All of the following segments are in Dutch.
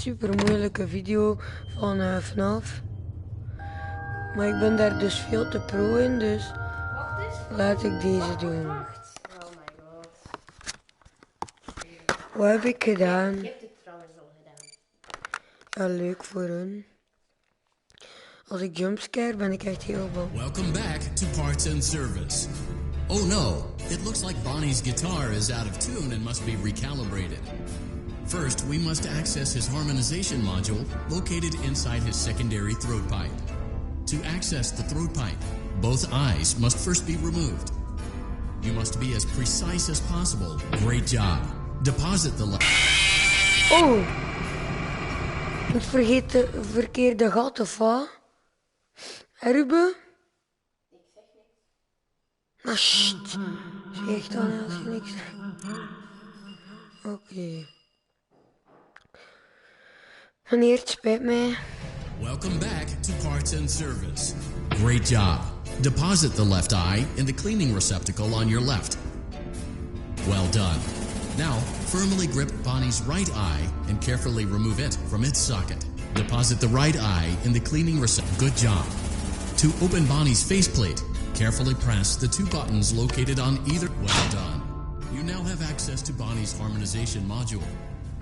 super moeilijke video van Fnaf. Maar ik ben daar dus veel te pro in, dus laat ik deze doen. Wacht. Oh my god. Wat heb ik gedaan? Je hebt het trouwens al gedaan. Ja, leuk voor hun. Als ik jumpscare ben ik echt heel bang. Welcome back to Parts and Service. Oh no, it looks like Bonnie's guitar is out of tune and must be recalibrated. First, we must access his harmonization module located inside his secondary throat pipe. To access the throat pipe, both eyes must first be removed. You must be as precise as possible. Great job. Deposit the Oh! Ik vergeet de verkeerde gat of wat? Ruben? Ik zeg niks. Nou, shit. Zeg dan als je niks zegt. Oké. Meneer, het spijt mij. Welcome back to Parts and Service. Great job. Deposit the left eye in the cleaning receptacle on your left. Well done. Now, firmly grip Bonnie's right eye and carefully remove it from its socket. Deposit the right eye in the cleaning receptacle. Good job. To open Bonnie's faceplate, carefully press the two buttons located on either. Well done. You now have access to Bonnie's harmonization module.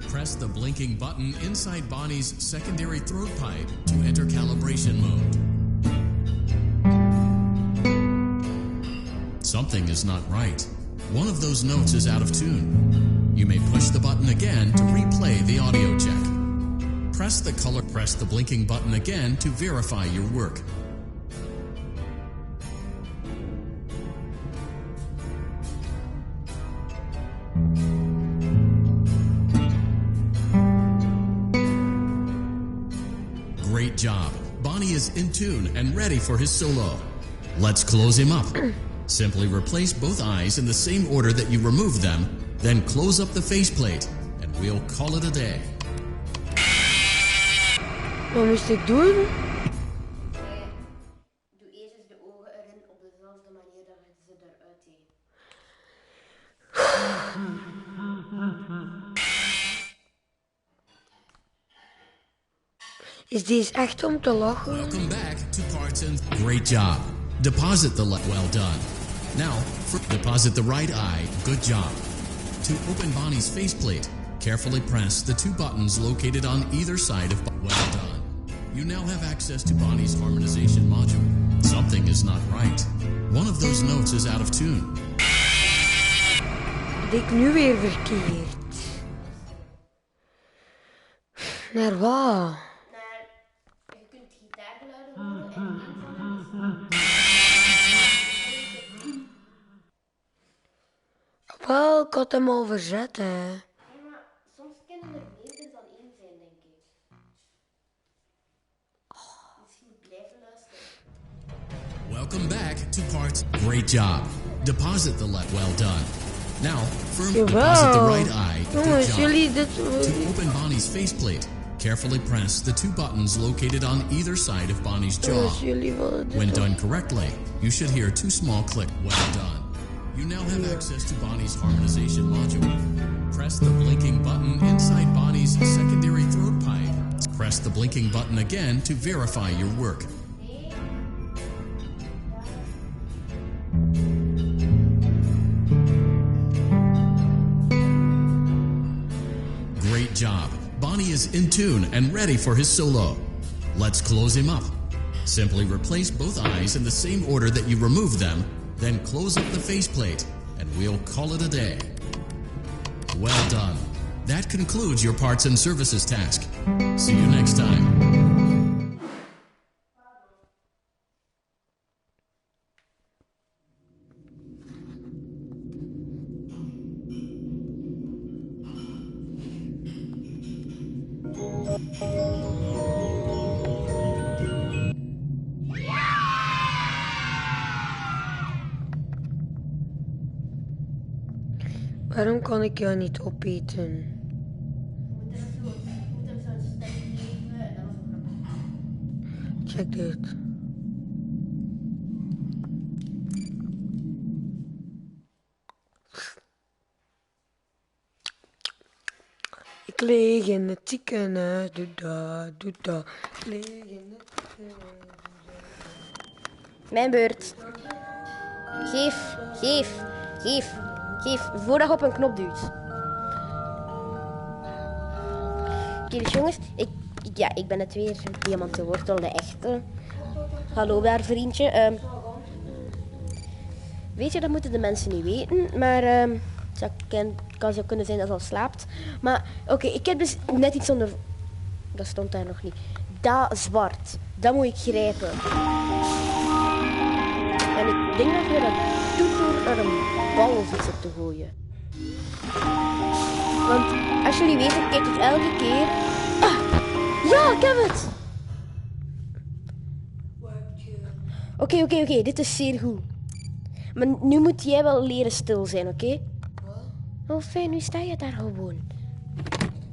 Press the blinking button inside Bonnie's secondary throat pipe to enter calibration mode. Something is not right. One of those notes is out of tune. You may push the button again to replay the audio check. Press the blinking button again to verify your work. Great job. Bonnie is in tune and ready for his solo. Let's close him up. Simply replace both eyes in the same order that you removed them, then close up the faceplate, and we'll call it a day. Wat moest ik doen? Doe eerst eens de ogen erin op dezelfde manier dat je ze eruit deed. Is deze echt om te lachen? Welcome back to Parts and... Great job. Deposit the left... Well done. Now, deposit the right eye. Good job. To open Bonnie's faceplate, carefully press the two buttons located on either side of... Well done. You now have access to Bonnie's harmonization module. Something is not right. One of those notes is out of tune. Deed ik nu weer verkeerd? Naar wat? Je kunt gitaargeluiden horen en een van Wel, ik had hem al verzet, hè. Ja, maar soms kunnen er meer dan één zijn, denk ik. Misschien moet blijven luisteren. Welcome back to Parts... Great job. Deposit the left... Well done. Now, deposit the right eye. Jongens, Good jullie job. dit... To open Bonnie's faceplate, carefully press the two buttons located on either side of Bonnie's jaw. Jongens, jullie willen dit... When done correctly, you should hear two small clicks. Well done. You now have access to Bonnie's harmonization module. Press the blinking button inside Bonnie's secondary throat pipe. Press the blinking button again to verify your work. Great job. Bonnie is in tune and ready for his solo. Let's close him up. Simply replace both eyes in the same order that you removed them, then close up the faceplate, and we'll call it a day. Well done. That concludes your parts and services task. See you next time. Waarom kan ik jou niet opeten? Je moet hem zo'n stem geven en dan zo. Check dit. Ik lig in het ziekenhuis, doe dat, doe dat. Ik lig in het ziekenhuis. Mijn beurt. Geef. Voordat je op een knop duwt. Oké, dus jongens. Ik ben het weer. Diamanten wortel, de echte. Hallo daar, vriendje. Weet je, dat moeten de mensen niet weten. Maar het kan zo kunnen zijn dat ze al slaapt. Maar oké, ik heb dus net iets onder... Dat stond daar nog niet. Dat zwart. Dat moet ik grijpen. En ik denk dat je dat doet door er een bal of iets op te gooien. Want als jullie weten, kijk ik elke keer... Ah, ja, ik heb het! Oké, dit is zeer goed. Maar nu moet jij wel leren stil zijn, oké? Oh fijn, nu sta je daar gewoon.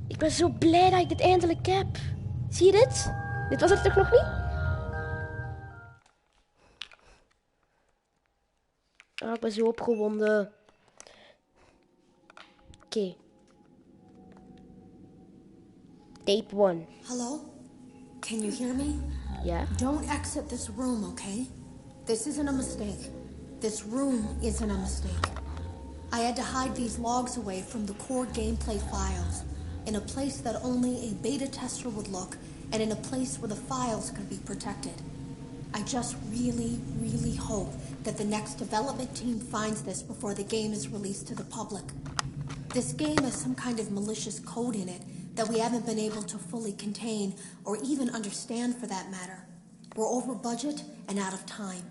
Ik ben zo blij dat ik dit eindelijk heb. Zie je dit? Dit was er toch nog niet? Oh, ik ben zo opgewonden. Oké. Tape 1. Hello? Can you hear me? Ja. Don't exit this room, okay? This isn't a mistake. This room isn't a mistake. I had to hide these logs away from the core gameplay files in a place that only a beta tester would look and in a place where the files could be protected. I just really, really hope that the next development team finds this before the game is released to the public. This game has some kind of malicious code in it that we haven't been able to fully contain or even understand for that matter. We're over budget and out of time.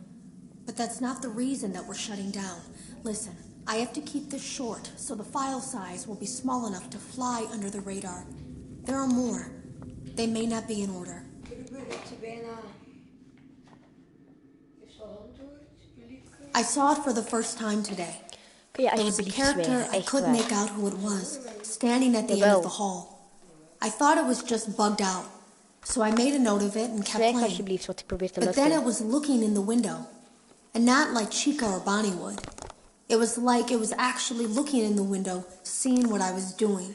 But that's not the reason that we're shutting down. Listen, I have to keep this short so the file size will be small enough to fly under the radar. There are more. They may not be in order. I saw it for the first time today. There was a character I couldn't make out who it was, standing at the end of the hall. I thought it was just bugged out, so I made a note of it and kept playing. But then it was looking in the window, and not like Chica or Bonnie would. It was like it was actually looking in the window, seeing what I was doing.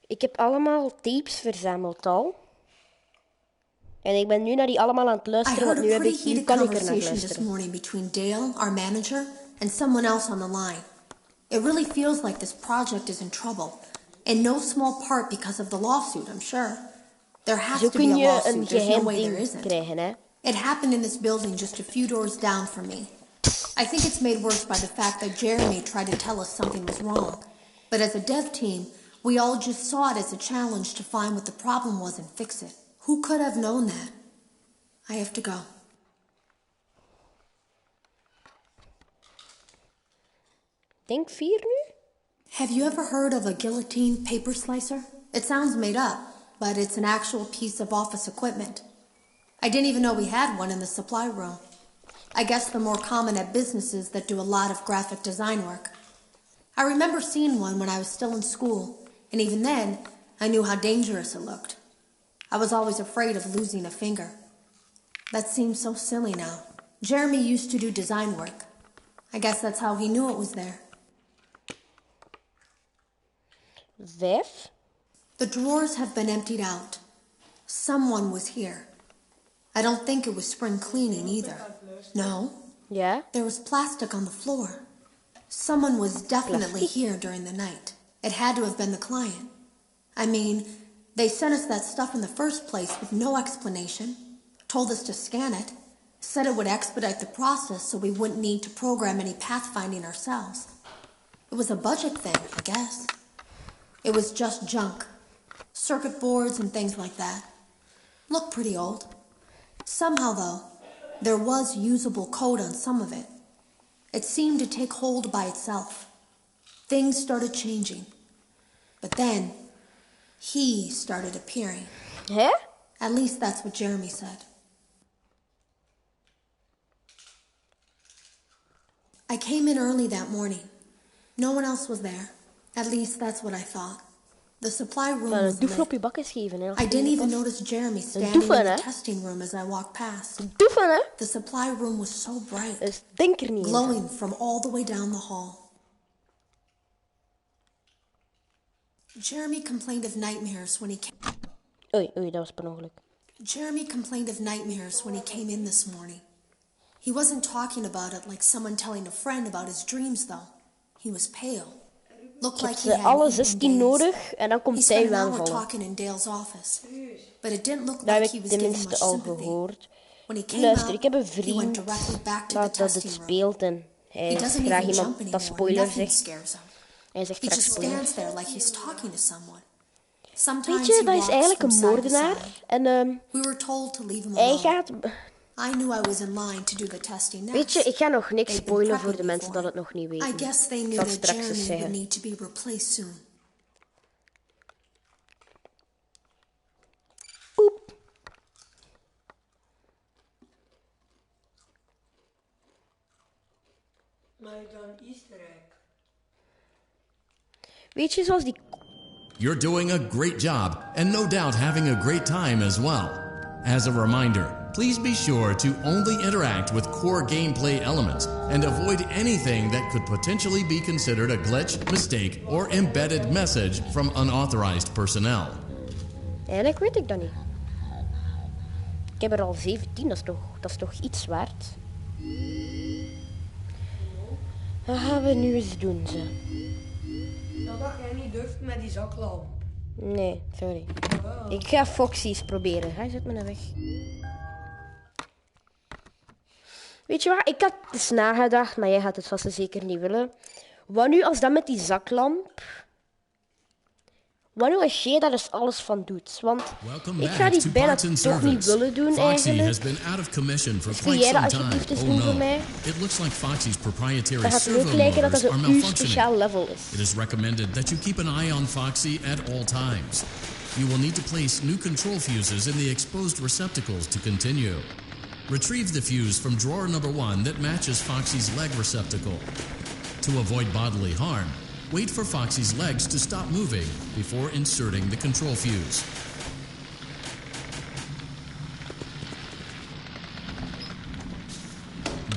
Ik heb allemaal tapes verzameld al. En ik ben nu naar die allemaal aan het luisteren, want nu kan ik er naar luisteren. This morning between Dale, our manager, and someone else on the line. It really feels like this project is in trouble. In no small part because of the lawsuit, I'm sure. There has to be a lawsuit. There's no way there isn't. It happened in this building just a few doors down from me. I think it's made worse by the fact that Jeremy tried to tell us something was wrong. But as a dev team, we all just saw it as a challenge to find what the problem was and fix it. Who could have known that? I have to go. Denk 4 nu? Have you ever heard of a guillotine paper slicer? It sounds made up, but it's an actual piece of office equipment. I didn't even know we had one in the supply room. I guess they're more common at businesses that do a lot of graphic design work. I remember seeing one when I was still in school, and even then, I knew how dangerous it looked. I was always afraid of losing a finger. That seems so silly now. Jeremy used to do design work. I guess that's how he knew it was there. 5. The drawers have been emptied out. Someone was here. I don't think it was spring cleaning either. No. Yeah? There was plastic on the floor. Someone was definitely here during the night. It had to have been the client. I mean, they sent us that stuff in the first place with no explanation, told us to scan it, said it would expedite the process so we wouldn't need to program any pathfinding ourselves. It was a budget thing, I guess. It was just junk. Circuit boards and things like that. Looked pretty old. Somehow, though, there was usable code on some of it. It seemed to take hold by itself. Things started changing. But then, he started appearing. Hè? At least that's what Jeremy said. I came in early that morning. No one else was there. At least that's what I thought. The supply room was lit. Op je bakken geven, hè? I didn't even notice Jeremy standing in the testing room as I walked past. Doefen, hè? The supply room was so bright, Denk er niet glowing from all the way down the hall. Jeremy complained of nightmares when he came. Oei, dat was per ongeluk. Jeremy complained of nightmares when he came in this morning. He wasn't talking about it like someone telling a friend about his dreams, though. He was pale. Looked Ik like heb he ze had alle eaten 16 days. nodig en dan He komt spent hij an wel hour vallen. talking in Dale's office, but it didn't look Dat like heb he ik was giving much tenminste al sympathy. gehoord. When he came Luister, out, ik heb een he went vriend directly back to the dat het testing room. speelt en hij He is doesn't graag even jump iemand dat anymore. spoiler Nothing zegt. scares him. Hij zegt He graag just spoiler. stands there like he's talking to someone. Weet Sometimes je, he dat is walks eigenlijk from een side to moordenaar. side. En We were told to leave him hij alone. gaat... I knew I was in line to do the testing next. Weet je, ik ga nog niks They've been spoilen voor prepping de me mensen for dat it. het nog niet I weten. guess they Ik knew zal that straks eens Jeremy would zeggen. need to be replaced soon. Oep. Maar dan Easter egg. Weet je, zoals die... You're doing a great job, and no doubt having a great time as well. As a reminder, please be sure to only interact with core gameplay elements and avoid anything that could potentially be considered a glitch, mistake, or embedded message from unauthorized personnel. Eigenlijk weet ik dat niet. Ik heb er al 17, dat is toch iets waard. Wat gaan we nu eens doen, ze? Nou, dat jij niet durft met die zaklamp. Nee, sorry. Ik ga Foxy's proberen. Hij zet me naar weg. Weet je wat? Ik had eens nagedacht, maar jij gaat het vast en zeker niet willen. Wat nu als dat met die zaklamp... Wat nu als jij daar dus alles van doet? Want ik ga die bijna toch niet willen doen Foxy has eigenlijk. been out of commission for Dus kun quite jij dat some time. alsjeblieft eens Oh doen voor no. mij? It looks like Foxy's proprietary Dan gaat het servo ook lijken dat motors dat are een uw malfunctioning. speciaal level is. It is recommended that you keep an eye on Foxy at all times. You will need to place new control fuses in the exposed receptacles to continue. Retrieve the fuse from drawer number 1 that matches Foxy's leg receptacle. To avoid bodily harm, wait for Foxy's legs to stop moving before inserting the control fuse.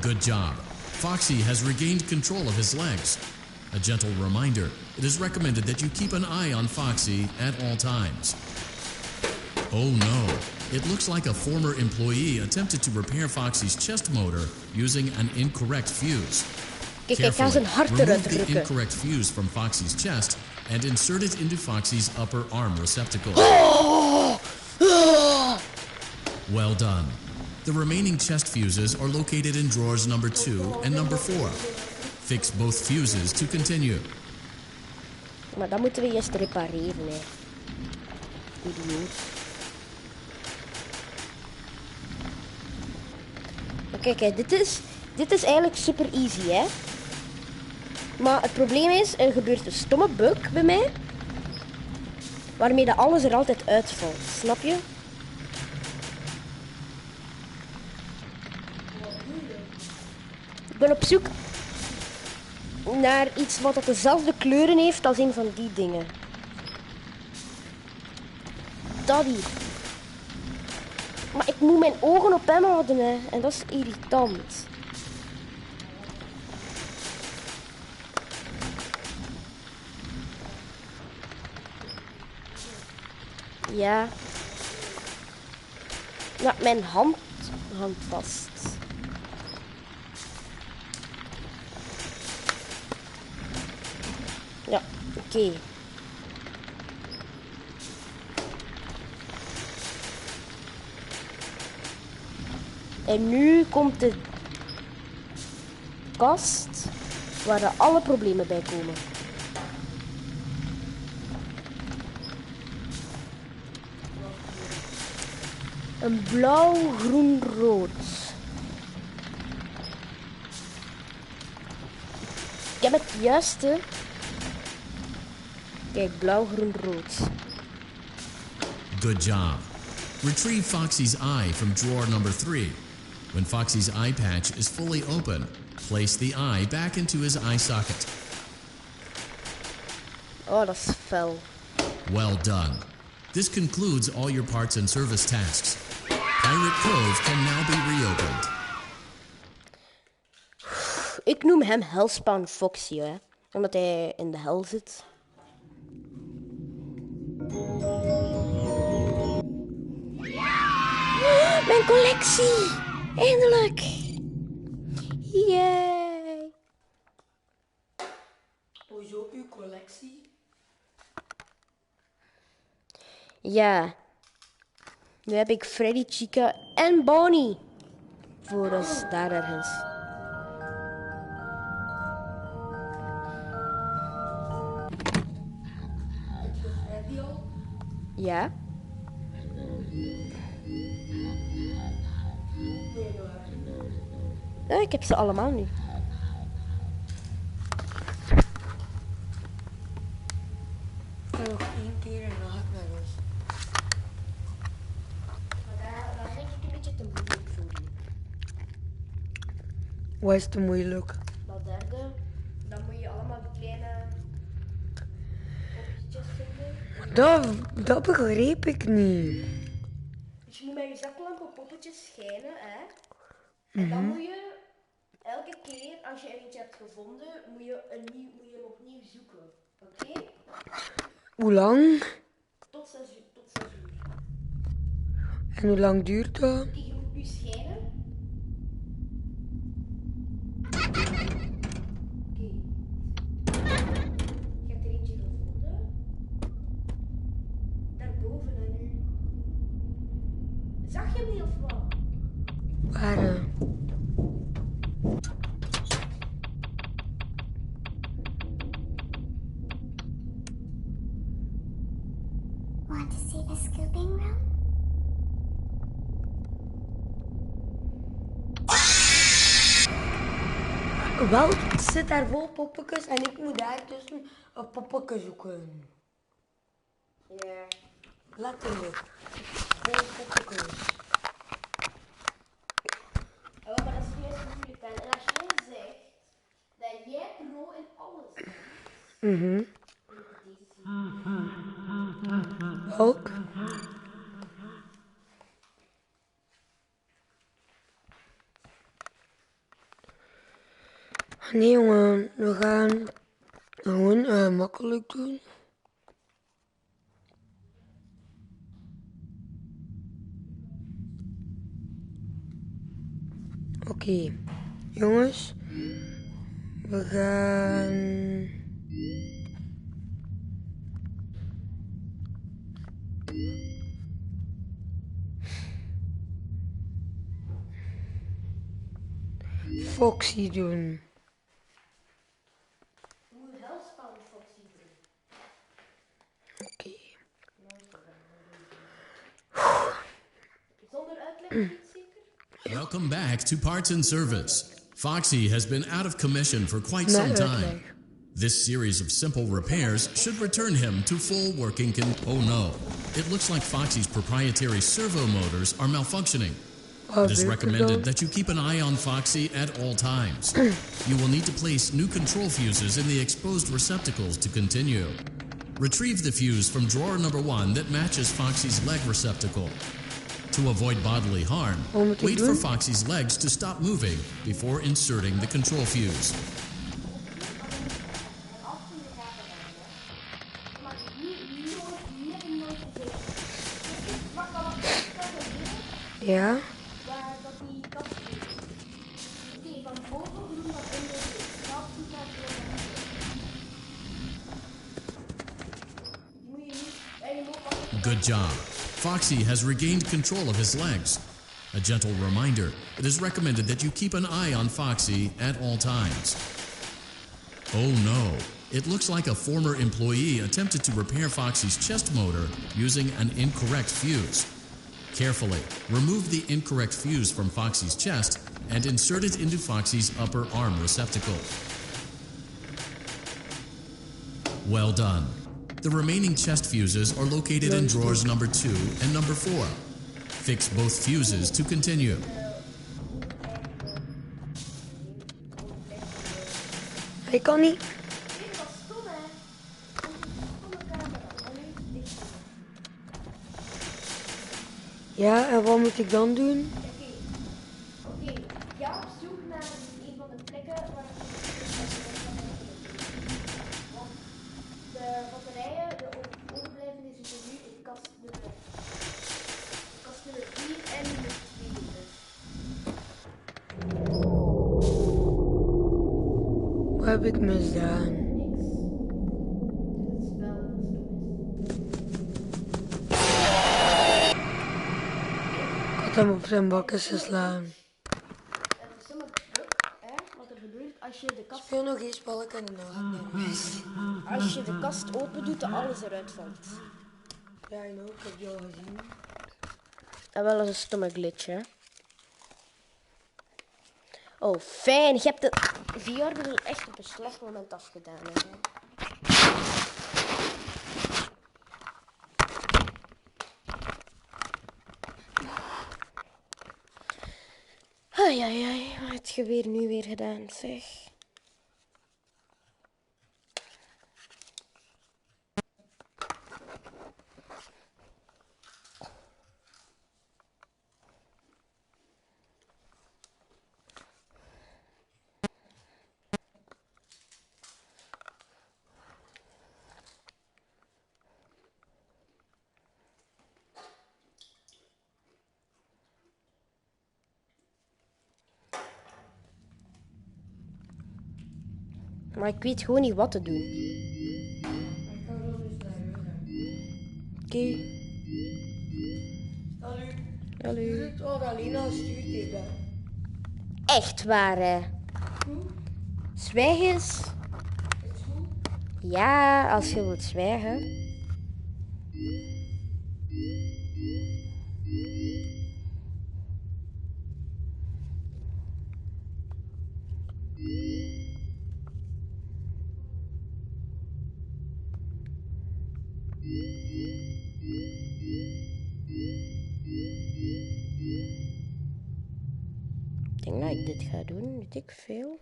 Good job. Foxy has regained control of his legs. A gentle reminder, it is recommended that you keep an eye on Foxy at all times. Oh no, it looks like a former employee attempted to repair Foxy's chest motor using an incorrect fuse. Kijk, ik ga zijn hart eruit remove the drukken. incorrect fuse from Foxy's chest and insert it into Foxy's upper arm receptacle. Well done. The remaining chest fuses are located in drawers number 2 and number 4. Fix both fuses to continue. Maar dat moeten we eerst repareren, hè. Idioot. Maar kijk, dit is eigenlijk super easy, hè. Maar het probleem is, er gebeurt een stomme bug bij mij. Waarmee dat alles er altijd uitvalt, snap je? Ik ben op zoek naar iets wat dezelfde kleuren heeft als een van die dingen. Dat hier. Maar ik moet mijn ogen op hem houden, hè. En dat is irritant. Ja. Ja, mijn hand hangt vast. Ja, oké. En nu komt de kast waar er alle problemen bij komen. Een blauw, groen, rood. Ik heb het juiste. Kijk, blauw, groen, rood. Good job. Retrieve Foxy's eye from drawer number 3. When Foxy's eye patch is fully open, place the eye back into his eye socket. Oh, dat is fel. Well done. This concludes all your parts and service tasks. Pirate Cove can now be reopened. Ik noem hem Hellspawn Foxy, hè. Omdat hij in de hel zit. Mijn collectie! Eindelijk! Yay! Hoezo uw collectie? Ja. Nu heb ik Freddy, Chica en Bonnie. Voor ons daar ergens. Heb je Freddy al? Ja? Ja, ik heb ze allemaal nu. Nog 1 keer en dan ga ik naar huis. Maar daar denk ik een beetje te moeilijk voor je. Wat is te moeilijk? Dat derde, dan moet je allemaal de kleine poppetjes vinden. Dat begreep ik niet. Dus je moet met je zaklamp op poppetjes schijnen, hè. En dan moet je elke keer als je er eentje hebt gevonden, moet je hem opnieuw zoeken. Oké? Hoe lang? Tot 6 uur. Tot 6 uur. En hoe lang duurt dat? Je moet nu schijnen. Oké. Je hebt er eentje gevonden. Daarboven en nu. Zag je hem niet of wat? Waar? Want to see the scooping room? Wel, het zit daar vol poppetjes en ik moet daar tussen een poppetje zoeken. Ja. Letterlijk. Vol poppetjes. Oh, maar dat is juist moeilijk dan. En als jij zegt dat jij pro in alles bent. Ook? Nee jongen, we gaan gewoon makkelijk doen. Oké, jongens, we gaan... Foxy doen. Hoe helspan Foxy doen. Oké. Zonder uitleg niet zeker? Welcome back to Parts and Service. Foxy has been out of commission for quite some time. This series of simple repairs should return him to full working Oh no, it looks like Foxy's proprietary servo motors are malfunctioning. It is recommended that you keep an eye on Foxy at all times. You will need to place new control fuses in the exposed receptacles to continue. Retrieve the fuse from drawer number 1 that matches Foxy's leg receptacle. To avoid bodily harm, wait for Foxy's legs to stop moving before inserting the control fuse. Ja? Good job. Foxy has regained control of his legs. A gentle reminder, it is recommended that you keep an eye on Foxy at all times. Oh no, it looks like a former employee attempted to repair Foxy's chest motor using an incorrect fuse. Carefully, remove the incorrect fuse from Foxy's chest and insert it into Foxy's upper arm receptacle. Well done. The remaining chest fuses are located in drawers number 2 and number 4. Fix both fuses to continue. Ik kan niet. Ja, en wat moet ik dan doen? Oké, ga op zoek naar een van de plekken waar want de batterijen, de overblijvende is Wat heb ik misdaan? Ik had hem op zijn bakken geslaan. Het is helemaal druk, hè? Wat er gebeurt als je de kast... Speel nog eens balken en dan ga ik naar huis. Als je de kast open doet, dat alles eruit valt. Ja, ik ook. Ik heb je al gezien. Dat wel eens een stomme glitch, hè? Oh, fijn. Je hebt de VR-bril echt op een slecht moment afgedaan, hè? Ai, ai, ai. Wat heb je weer nu weer gedaan, zeg? Maar ik weet gewoon niet wat te doen. Ik ga zo eens naar huis. Oké. Salut. Hallo. Doe het wat Alina gestuurd heeft, hè. Echt waar, hè? Zwijg eens. Is het goed? Ja, als je wilt zwijgen. Ik denk dat ik dit ga doen, weet ik veel.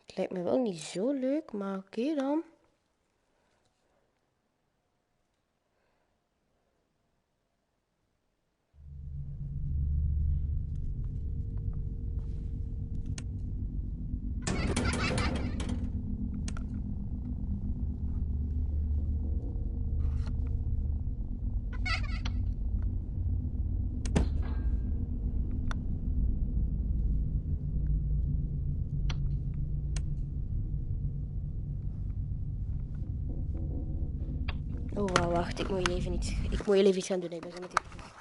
Het lijkt me wel niet zo leuk, maar oké dan. Oh, wacht, ik moet heel even iets gaan doen. Ik ben zo meteen terug.